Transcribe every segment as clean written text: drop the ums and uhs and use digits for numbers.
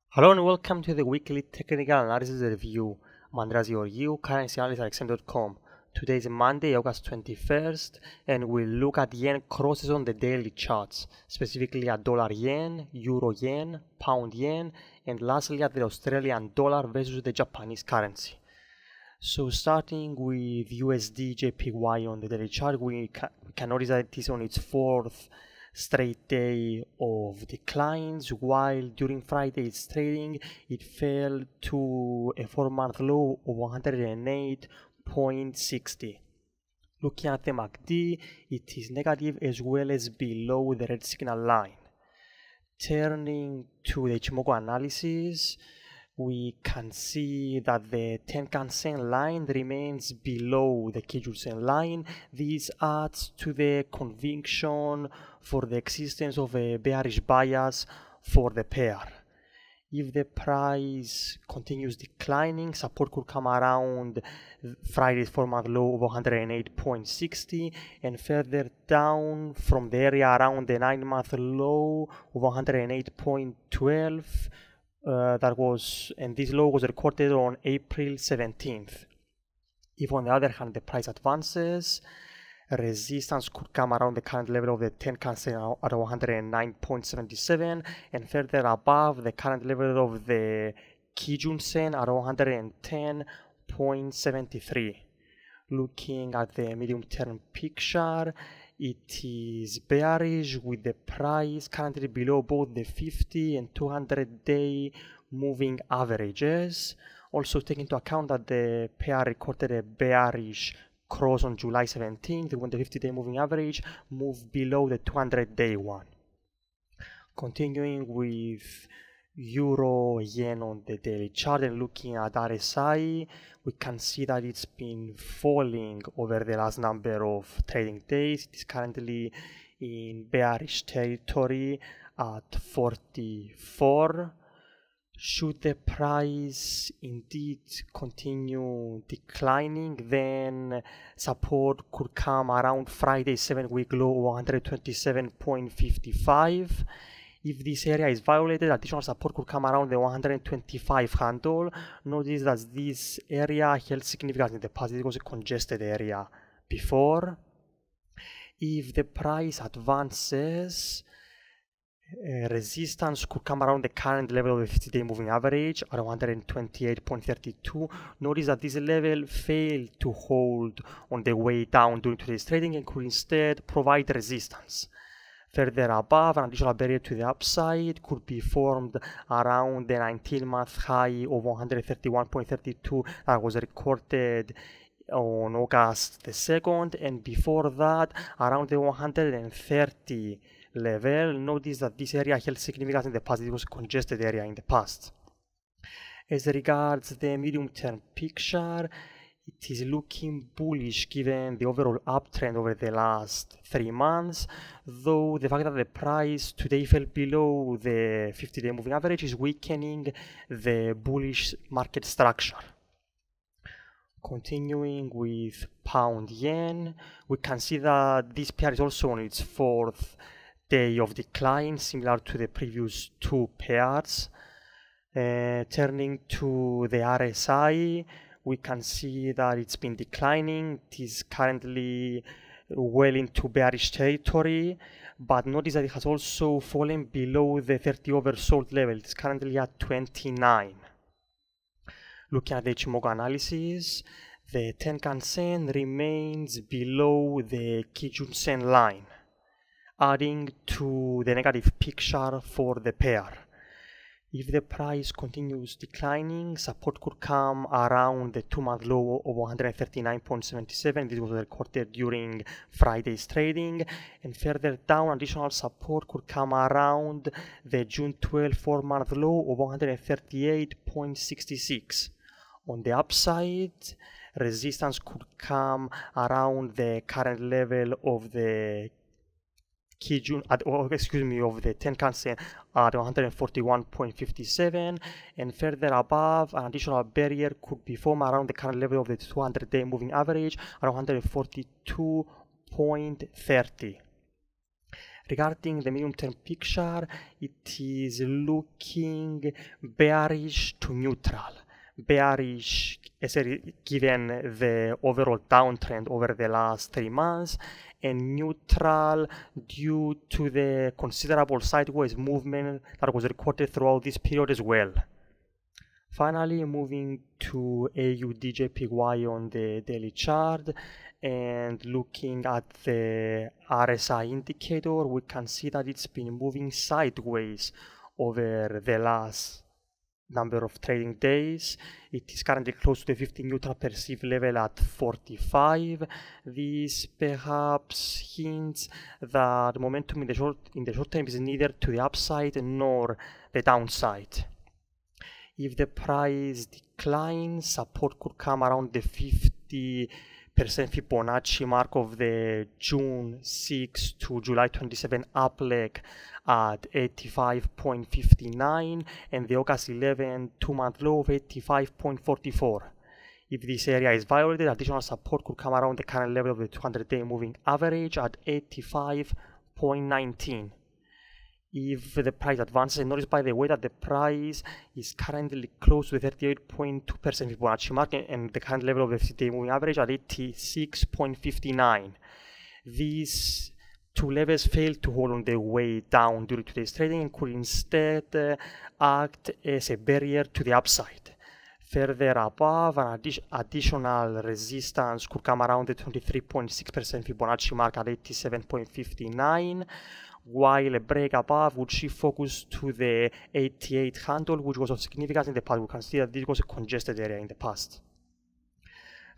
Hello and welcome to the weekly technical analysis review. I'm Andreas, your currency analyst at XM.com. Today is Monday, August 21st, and we'll look at yen crosses on the daily charts, specifically at dollar yen, euro yen, pound yen, and lastly at the Australian dollar versus the Japanese currency. So starting with USDJPY on the daily chart, we can notice that it is on its fourth straight day of declines, while during Friday's trading it fell to a 4-month low of 108.60. Looking at the MACD, it is negative as well as below the red signal line. Turning to the Ichimoku analysis, we can see that the Tenkan-sen line remains below the Kijun-sen line. This adds to the conviction for the existence of a bearish bias for the pair. If the price continues declining, support could come around Friday's 4-month low of 108.60 and further down from the area around the 9-month low of 108.12. And this low was recorded on April 17th. If on the other hand the price advances, resistance could come around the current level of the Tenkan-sen at 109.77 and further above the current level of the Kijun-sen at 110.73. Looking at the medium-term picture, it is bearish with the price currently below both the 50 and 200-day moving averages. Also take into account that the pair recorded a bearish cross on July 17th when the 50-day moving average moved below the 200-day one. Continuing with euro yen on the daily chart and looking at RSI, we can see that it's been falling over the last number of trading days. It is currently in bearish territory at 44. Should the price indeed continue declining, then support could come around Friday's 7-week low of 127.55. If this area is violated, additional support could come around the 125 handle. Notice that this area held significance in the past. It was a congested area before. If the price advances, resistance could come around the current level of the 50-day moving average at 128.32. Notice that this level failed to hold on the way down during today's trading and could instead provide resistance. Further above, an additional barrier to the upside could be formed around the 19-month high of 131.32 that was recorded on August the 2nd, and before that around the 130 level. Notice that this area held significance in the past. It was a congested area in the past. As regards the medium-term picture, it is looking bullish given the overall uptrend over the last 3 months, though the fact that the price today fell below the 50-day moving average is weakening the bullish market structure. Continuing with pound yen, we can see that this pair is also on its 4th day of decline, similar to the previous 2 pairs. Turning to the RSI, we can see that it's been declining. It is currently well into bearish territory, but notice that it has also fallen below the 30 oversold level. It's currently at 29. Looking at the Ichimoku analysis, the Tenkan-sen remains below the Kijun-sen line, adding to the negative picture for the pair. If the price continues declining, support could come around the 2-month low of 139.77. This was recorded during Friday's trading. And further down, additional support could come around the June 12 4-month low of 138.66. On the upside, resistance could come around the current level of the of the Tenkan-sen at 141.57, and further above, an additional barrier could be formed around the current level of the 200-day moving average at 142.30. Regarding the medium-term picture, it is looking bearish to neutral. Bearish given the overall downtrend over the last 3 months, and neutral due to the considerable sideways movement that was recorded throughout this period as well. Finally, moving to AUDJPY on the daily chart and looking at the RSI indicator, we can see that it's been moving sideways over the last number of trading days. It is currently close to the 50 neutral perceived level at 45. This perhaps hints that momentum in the short term is neither to the upside nor the downside. If the price declines, support could come around the 50% Fibonacci mark of the June 6 to July 27 up leg at 85.59 and the August 11 2-month low of 85.44. If this area is violated, additional support could come around the current level of the 200-day moving average at 85.19. If the price advances, and notice by the way that the price is currently close to the 38.2% Fibonacci mark and the current level of the 50-day moving average at 86.59. These two levels failed to hold on their way down during today's trading and could instead act as a barrier to the upside. Further above, an additional resistance could come around the 23.6% Fibonacci mark at 87.59. While a break above would shift focus to the 88 handle, which was of significance in the past. We can see that this was a congested area in the past.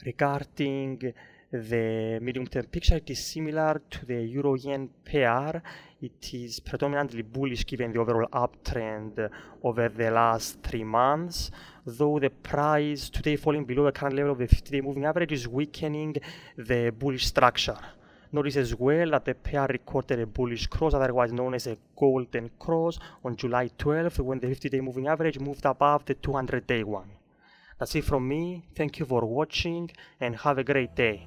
Regarding the medium-term picture, it is similar to the Euro-Yen pair. It is predominantly bullish given the overall uptrend over the last 3 months, though the price today falling below the current level of the 50-day moving average is weakening the bullish structure. Notice as well that the pair recorded a bullish cross, otherwise known as a golden cross, on July 12th when the 50-day moving average moved above the 200-day one. That's it from me. Thank you for watching and have a great day.